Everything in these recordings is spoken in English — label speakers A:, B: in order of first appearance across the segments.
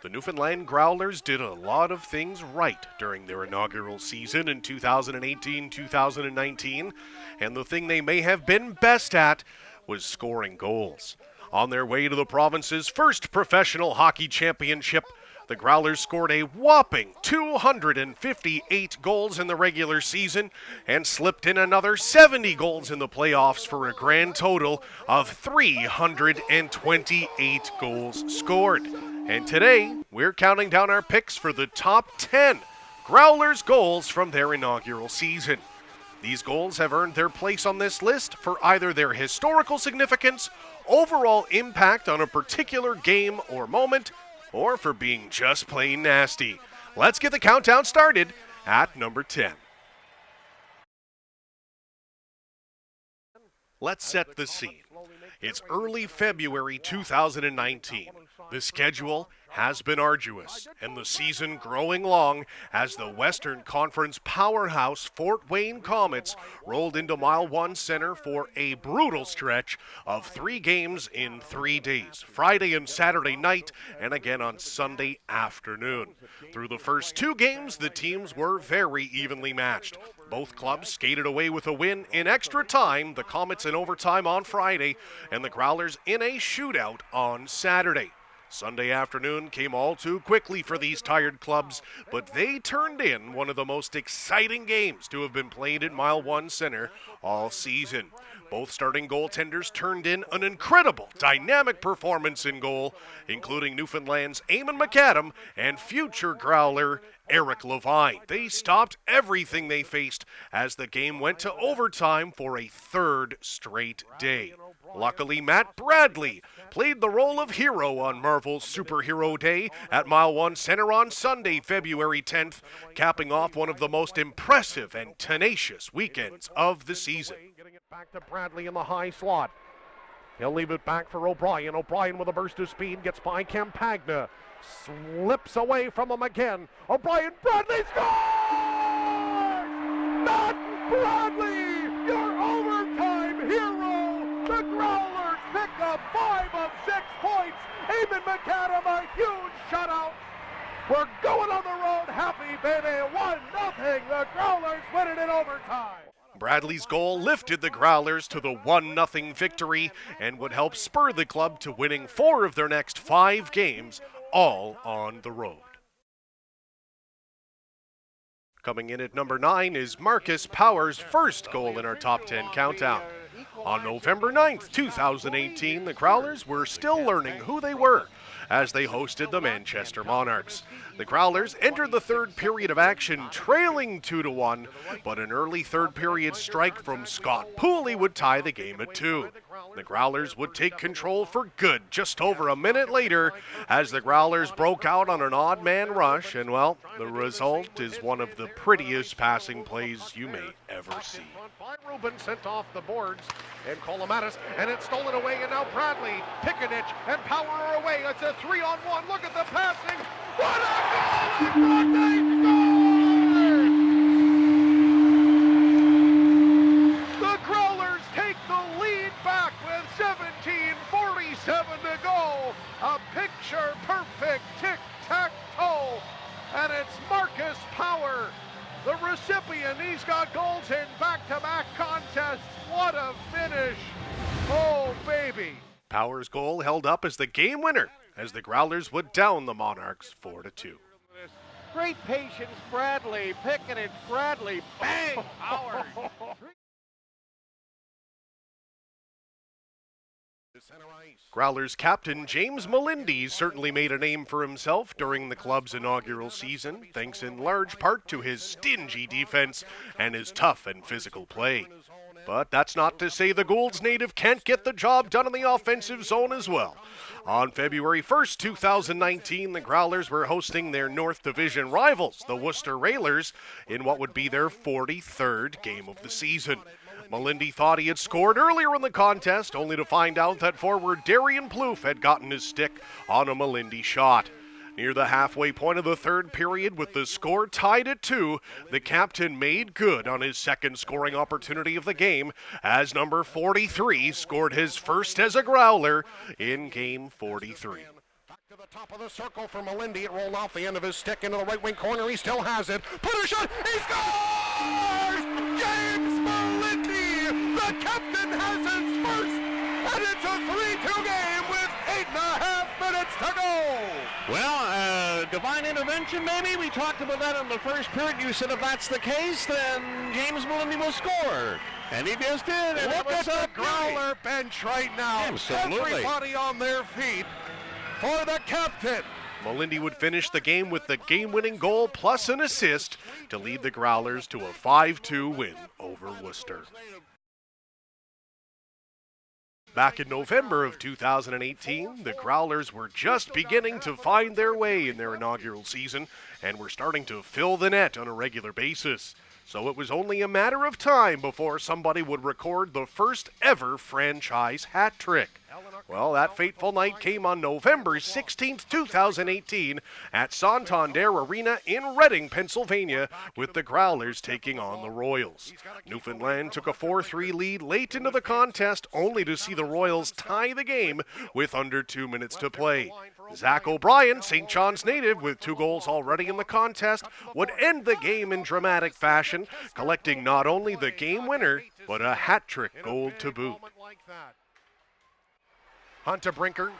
A: The Newfoundland Growlers did a lot of things right during their inaugural season in 2018-2019, and the thing they may have been best at was scoring goals. On their way to the province's first professional hockey championship, the Growlers scored a whopping 258 goals in the regular season and slipped in another 70 goals in the playoffs for a grand total of 328 goals scored. And today, we're counting down our picks for the top 10 Growlers goals from their inaugural season. These goals have earned their place on this list for either their historical significance, overall impact on a particular game or moment, or for being just plain nasty. Let's get the countdown started at number 10. Let's set the scene. It's early February 2019. The schedule has been arduous, and the season growing long as the Western Conference powerhouse Fort Wayne Comets rolled into Mile 1 Center for a brutal stretch of 3 games in 3 days, Friday and Saturday night, and again on Sunday afternoon. Through the first 2 games, the teams were very evenly matched. Both clubs skated away with a win in extra time, the Comets in overtime on Friday, and the Growlers in a shootout on Saturday. Sunday afternoon came all too quickly for these tired clubs, but they turned in one of the most exciting games to have been played at Mile 1 Center all season. Both starting goaltenders turned in an incredible, dynamic performance in goal, including Newfoundland's Eamon McAdam and future Growler Eric Levine. They stopped everything they faced as the game went to overtime for a 3rd straight day. Luckily, Matt Bradley played the role of hero on Marvel's Superhero Day at Mile 1 Center on Sunday, February 10th, capping off one of the most impressive and tenacious weekends of the season.
B: Getting it back to Bradley in the high slot. He'll leave it back for O'Brien. O'Brien with a burst of speed, gets by Campagna. Slips away from him again. O'Brien, Bradley scores! Matt Bradley, your overtime hero! The Growlers pick up 5 of 6 points. Eamon McAdam, a huge shutout. We're going on the road, happy baby, 1-0. The Growlers win it in overtime.
A: Bradley's goal lifted the Growlers to the 1-0 victory and would help spur the club to winning 4 of their next 5 games, all on the road. Coming in at number 9 is Marcus Power's first goal in our top 10 countdown. On November 9th, 2018, the Growlers were still learning who they were as they hosted the Manchester Monarchs. The Growlers entered the 3rd period of action trailing 2-1, but an early 3rd period strike from Scott Pooley would tie the game at 2. The Growlers would take control for good just over a minute later as the Growlers broke out on an odd man rush, and well, the result is one of the prettiest passing plays you may ever see.
B: Ruben sent off the boards, and Colomatis, and it's stolen away, and now Bradley, Pickenich, and Power are away. It's a 3-on-1. Look at the passing. What a goal! And the Growlers take the lead back with 17:47 to go. A picture-perfect tic-tac-toe, and it's Marcus Power, the recipient. He's got goals in back-to-back contests. What a finish. Oh, baby.
A: Power's goal held up as the game winner as the Growlers would down the Monarchs 4-2.
C: Great patience, Bradley. Picking it, Bradley. Bang! Power.
A: Growlers captain James Melindy certainly made a name for himself during the club's inaugural season, thanks in large part to his stingy defense and his tough and physical play. But that's not to say the Gould's native can't get the job done in the offensive zone as well. On February 1st, 2019, the Growlers were hosting their North Division rivals, the Worcester Railers, in what would be their 43rd game of the season. Melindy thought he had scored earlier in the contest, only to find out that forward Darian Plouffe had gotten his stick on a Melindy shot. Near the halfway point of the 3rd period, with the score tied at 2, the captain made good on his second scoring opportunity of the game as number 43 scored his first as a Growler in game 43.
B: To the top of the circle for Melindy. It rolled off the end of his stick into the right wing corner. He still has it. Put a shot. He scores! James Melindy! The captain has his first. And it's a 3-2 game with 8.5 minutes to go.
C: Well, divine intervention maybe? We talked about that in the first period. You said if that's the case, then James Melindy will score. And he just did. And
B: Look at the Growler bench right now.
C: Absolutely.
B: Everybody on their feet for the captain.
A: Melindy would finish the game with the game-winning goal plus an assist to lead the Growlers to a 5-2 win over Worcester. Back in November of 2018, the Growlers were just beginning to find their way in their inaugural season and were starting to fill the net on a regular basis. So it was only a matter of time before somebody would record the first ever franchise hat trick. Well, that fateful night came on November 16, 2018 at Santander Arena in Reading, Pennsylvania, with the Growlers taking on the Royals. Newfoundland took a 4-3 lead late into the contest, only to see the Royals tie the game with under 2 minutes to play. Zach O'Brien, St. John's native, with 2 goals already in the contest, would end the game in dramatic fashion, collecting not only the game winner, but a hat trick goal to boot.
B: Hunter Brinker.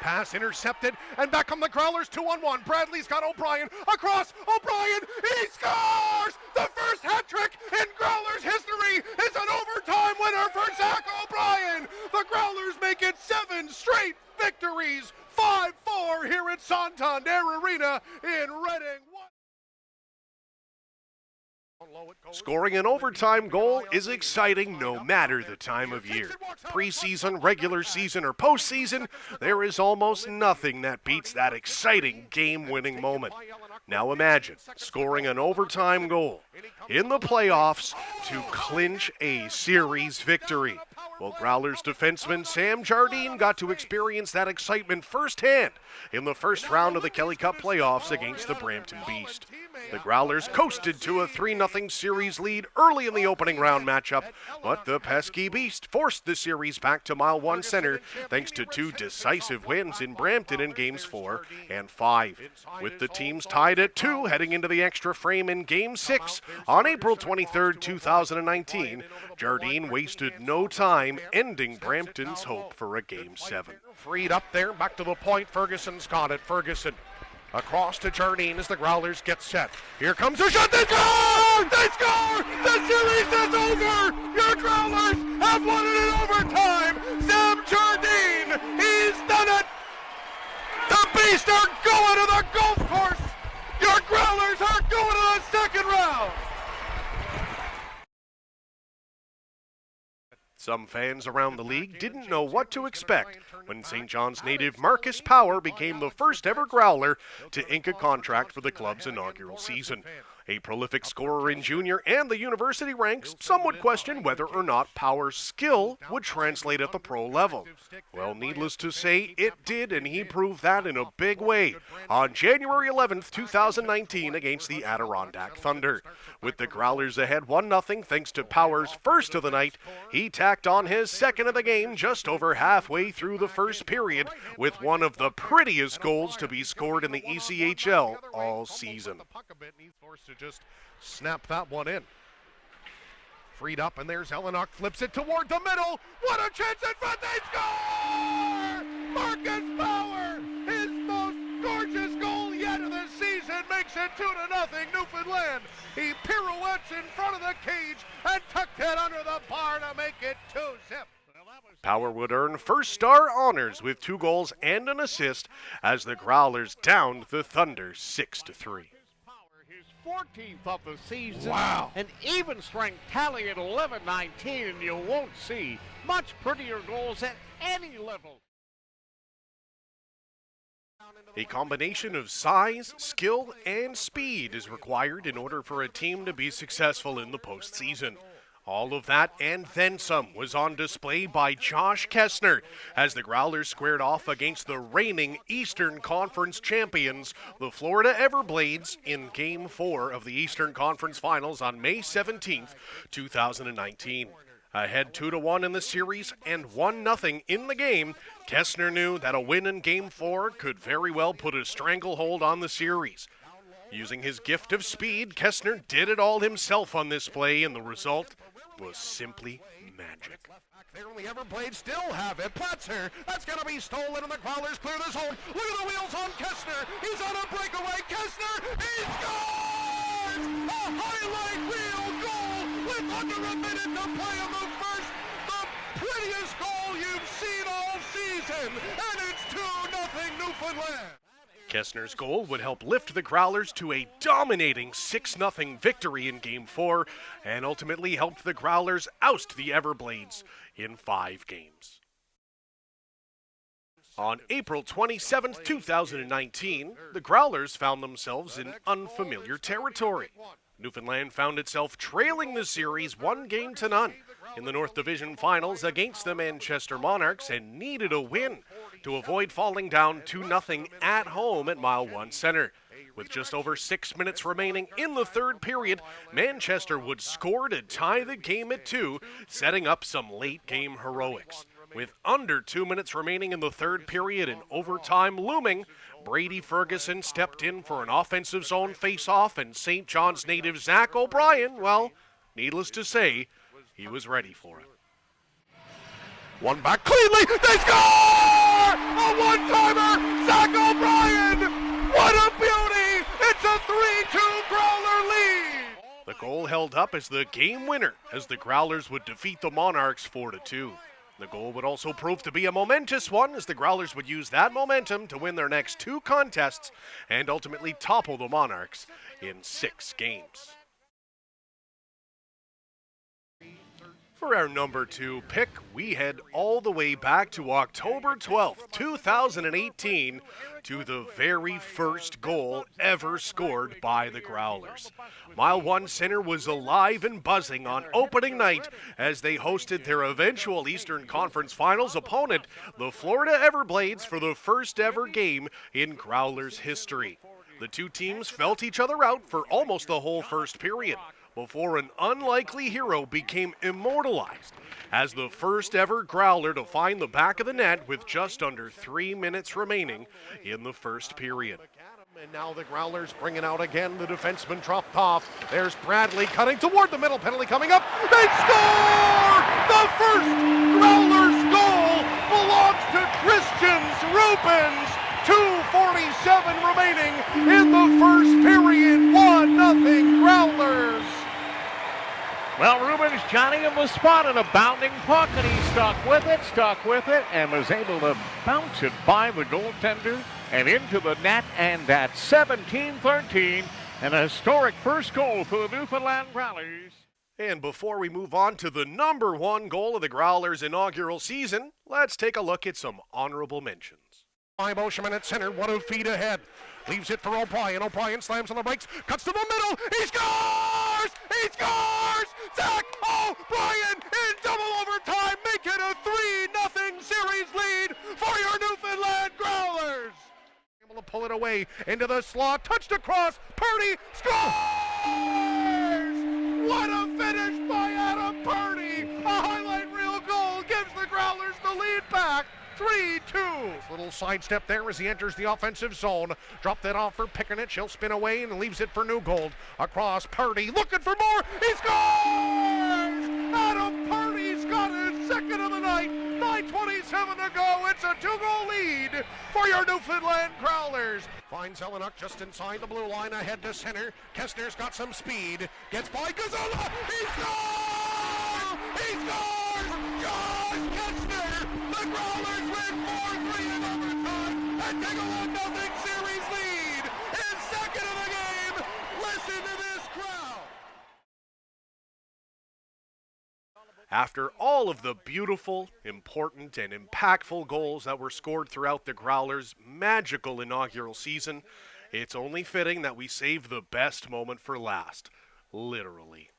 B: Pass intercepted, and back come the Growlers, 2-on-1. Bradley's got O'Brien, across, O'Brien, he scores! The first hat trick in Growlers history is an overtime winner for Zach O'Brien! The Growlers make it 7 straight victories, 5-4 here at Santander Arena in Reading.
A: Scoring an overtime goal is exciting no matter the time of year. Preseason, regular season, or postseason, there is almost nothing that beats that exciting game-winning moment. Now imagine scoring an overtime goal in the playoffs to clinch a series victory. Well, Growlers defenseman Sam Jardine got to experience that excitement firsthand in the first round of the Kelly Cup playoffs against the Brampton Beast. The Growlers coasted to a 3-0 series lead early in the opening round matchup, but the pesky Beast forced the series back to Mile 1 Center thanks to 2 decisive wins in Brampton in Games 4 and 5. With the teams tied at 2 heading into the extra frame in Game 6 on April 23, 2019, Jardine wasted no time ending Brampton's hope for a Game 7.
B: Freed up there, back to the point. Ferguson's got it. Ferguson across to Jardine as the Growlers get set. Here comes the shot. They score! They score! The series is over! Your Growlers have won it in overtime! Sam Jardine, he's done it! The Beasts are going to the golf course! Your Growlers are going to the second round!
A: Some fans around the league didn't know what to expect when St. John's native Marcus Power became the first ever Growler to ink a contract for the club's inaugural season. A prolific scorer in junior and the university ranks, some would question whether or not Power's skill would translate at the pro level. Well, needless to say, it did, and he proved that in a big way on January 11th, 2019 against the Adirondack Thunder. With the Growlers ahead 1-0 thanks to Power's first of the night, he tacked on his second of the game just over halfway through the first period with one of the prettiest goals to be scored in the ECHL all season.
B: Just snap that one in. Freed up, and there's Eleanor, flips it toward the middle. What a chance in front, they score! Marcus Power, his most gorgeous goal yet of the season, makes it 2-0 Newfoundland. He pirouettes in front of the cage and tucked it under the bar to make it 2-zip.
A: Power would earn first star honors with 2 goals and an assist as the Growlers downed the Thunder 6-3.
C: 14th of the season.
B: Wow.
C: An even strength tally at 11-19, and you won't see much prettier goals at any level.
A: A combination of size, skill, and speed is required in order for a team to be successful in the postseason. All of that and then some was on display by Josh Kestner as the Growlers squared off against the reigning Eastern Conference champions, the Florida Everblades, in Game 4 of the Eastern Conference Finals on May 17th, 2019. Ahead 2-1 in the series and 1-0 in the game, Kestner knew that a win in Game 4 could very well put a stranglehold on the series. Using his gift of speed, Kestner did it all himself on this play, and the result was simply magic.
B: There only Everblades still have it. Platzer, that's going to be stolen, and the Growlers clear the zone. Look at the wheels on Kestner. He's on a breakaway. Kestner, he scores! A highlight reel goal with under a minute to play in the first. The prettiest goal you've seen all season, and it's 2-0 Newfoundland.
A: Kestner's goal would help lift the Growlers to a dominating 6-0 victory in Game 4 and ultimately helped the Growlers oust the Everblades in 5 games. On April 27, 2019, the Growlers found themselves in unfamiliar territory. Newfoundland found itself trailing the series 1-0 in the North Division Finals against the Manchester Monarchs and needed a win to avoid falling down 2-0 at home at Mile 1 Center. With just over 6 minutes remaining in the third period, Manchester would score to tie the game at 2, setting up some late-game heroics. With under 2 minutes remaining in the third period and overtime looming, Brady Ferguson stepped in for an offensive zone face-off, and St. John's native Zach O'Brien, well, needless to say, he was ready for it.
B: One back cleanly, they score! A one-timer, Zach O'Brien! What a beauty! It's a 3-2 Growler lead!
A: The goal held up as the game winner as the Growlers would defeat the Monarchs 4-2. The goal would also prove to be a momentous one as the Growlers would use that momentum to win their next 2 contests and ultimately topple the Monarchs in 6 games. For our number 2 pick, we head all the way back to October 12th, 2018, to the very first goal ever scored by the Growlers. Mile 1 Center was alive and buzzing on opening night as they hosted their eventual Eastern Conference Finals opponent, the Florida Everblades, for the first ever game in Growlers history. The two teams felt each other out for almost the whole first period, before an unlikely hero became immortalized as the first ever Growler to find the back of the net with just under 3 minutes remaining in the first period.
B: And now the Growlers bringing out again. The defenseman dropped off. There's Bradley cutting toward the middle. Penalty coming up. They score! The first Growlers goal belongs to Christians Rubens. 2:47 remaining in the first period. 1-0 Growlers.
C: Well, Rubens, Johnny, on the spot in a bounding puck, and he stuck with it, and was able to bounce it by the goaltender and into the net, and that's 17-13, an historic first goal for the Newfoundland Growlers.
A: And before we move on to the number 1 goal of the Growlers' inaugural season, let's take a look at some honorable mentions.
B: By Ocean at center, 1 feet ahead. Leaves it for O'Brien. O'Brien slams on the brakes, cuts to the middle. He scores! He scores! Zach O'Brien in double overtime, make it a 3-0 series lead for your Newfoundland Growlers. Able to pull it away into the slot, touched across. Purdy scores! What a finish by Adam Purdy! A highlight reel goal gives the Growlers the lead back. 3-2. Little sidestep there as he enters the offensive zone. Drop that off for Pickenich. He'll spin away and leaves it for Newgold. Across Purdy, looking for more. He scores! Adam Purdy's got his second of the night. 9:27 to go. It's a 2-goal lead for your Newfoundland Growlers. Finds Ellenuk just inside the blue line, ahead to center. Kestner's got some speed. Gets by Gazzola. He scores! He scores! Josh Kestner! The Growlers win 4-3 in overtime and take a 1-0 series lead. His second of the game. Listen to this crowd.
A: After all of the beautiful, important, and impactful goals that were scored throughout the Growlers' magical inaugural season, it's only fitting that we save the best moment for last. Literally.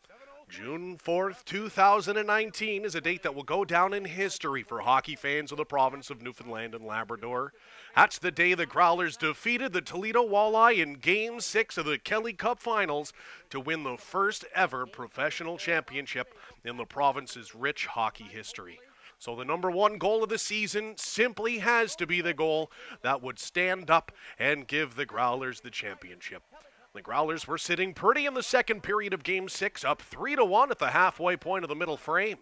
A: June 4th, 2019 is a date that will go down in history for hockey fans of the province of Newfoundland and Labrador, That's the day the Growlers defeated the Toledo Walleye in Game 6 of the Kelly Cup Finals to win the first ever professional championship in the province's rich hockey history. So the number one goal of the season simply has to be the goal that would stand up and give the Growlers the championship. The Growlers were sitting pretty in the second period of Game 6, up 3-1 at the halfway point of the middle frame.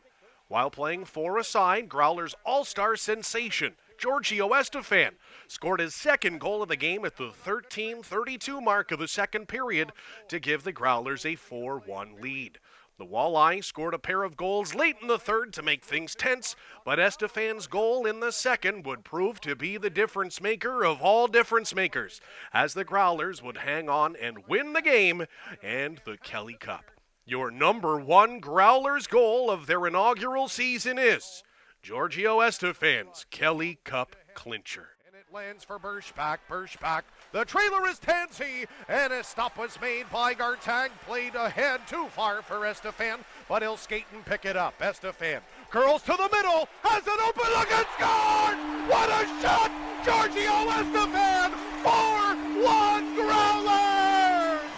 A: While playing four aside, Growlers all-star sensation Giorgio Estefan scored his second goal of the game at the 13:32 mark of the second period to give the Growlers a 4-1 lead. The Walleye scored a pair of goals late in the third to make things tense, but Estefan's goal in the second would prove to be the difference maker of all difference makers, as the Growlers would hang on and win the game and the Kelly Cup. Your number one Growlers goal of their inaugural season is Giorgio Estefan's Kelly Cup clincher.
B: Lands for Burschbach. The trailer is Tansy, and a stop was made by Gartag. Played ahead too far for Estefan, but he'll skate and pick it up. Estefan curls to the middle, has an open look and scored! What a shot! Giorgio Estefan, 4-1 Growlers!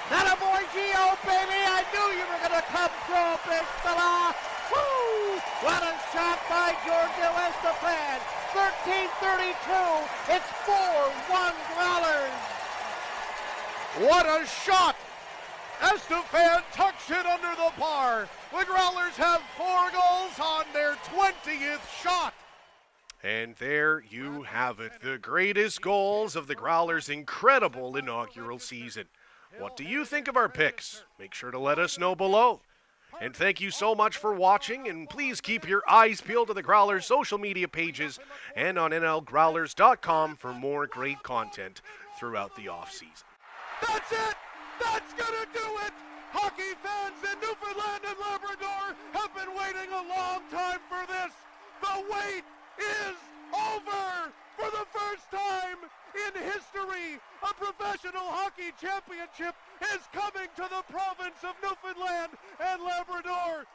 D: Attaboy, Gio, baby! I knew you were going to come through, big fella! Woo! What a shot by Giorgio Estefan! 13:32. It's 4-1 Growlers.
B: What a shot! Estefan tucks it under the bar. The Growlers have 4 goals on their 20th shot.
A: And there you have it, the greatest goals of the Growlers' incredible inaugural season. What do you think of our picks? Make sure to let us know below. And thank you so much for watching, and please keep your eyes peeled to the Growlers' social media pages and on nlgrowlers.com for more great content throughout the offseason.
B: That's it! That's gonna do it! Hockey fans in Newfoundland and Labrador have been waiting a long time for this! The wait is over! For the first time in history, a professional hockey championship is coming to the province of Newfoundland and Labrador.